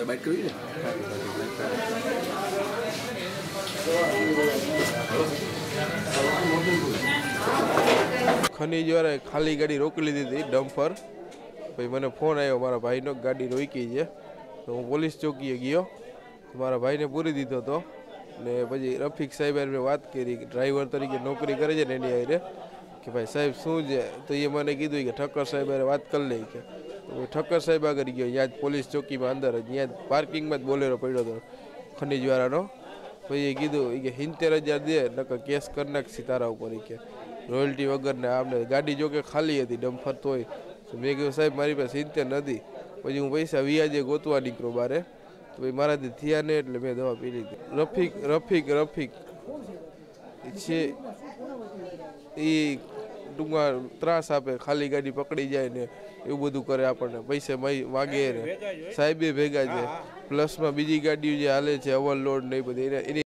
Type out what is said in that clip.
Byte કરવી ને ખનીજવાળાએ ખાલી ગાડી રોકી લીધી હતી ડમ્પર. પછી મને ફોન આવ્યો મારા ભાઈનો, ગાડી રોકી છે. તો હું પોલીસ ચોકીએ ગયો, મારા ભાઈને પૂરી દીધો હતો. ને પછી રફીક સાહેબ મેં વાત કરી, ડ્રાઈવર તરીકે નોકરી કરે છે ને એની હારે, કે ભાઈ સાહેબ શું છે? તો એ મને કીધું કે ઠક્કર સાહેબ વાત કરી લઈ. કે ઠક્કર સાહેબ આગળ ગયો, ત્યાં જ પોલીસ ચોકીમાં અંદર જ, ત્યાં પાર્કિંગમાં જ બોલેરો પડ્યો હતો ખનીજવાળાનો. પછી એ કીધું કે 70,000 દે નકર કેસ કરી નાખશી તારા ઉપર, કે રોયલ્ટી વગર ને આમને. ગાડી જો કે ખાલી હતી ડમ્પર તોય. મેં કીધું સાહેબ મારી પાસે 70 નથી. પછી હું પૈસા વ્યાજે ગોતવા નીકળ્યો બારે. તો ભાઈ મારાથી થયા ને એટલે મેં દવા પી લીધી. રફીક છે એ ટૂંકમાં ત્રાસ આપે, ખાલી ગાડી પકડી જાય ને એવું બધું કરે, આપણને પૈસા માગે ને. સાહેબે ભેગા છે, પ્લસમાં બીજી ગાડીઓ જે હાલે છે ઓવરલોડ ને એ બધી એની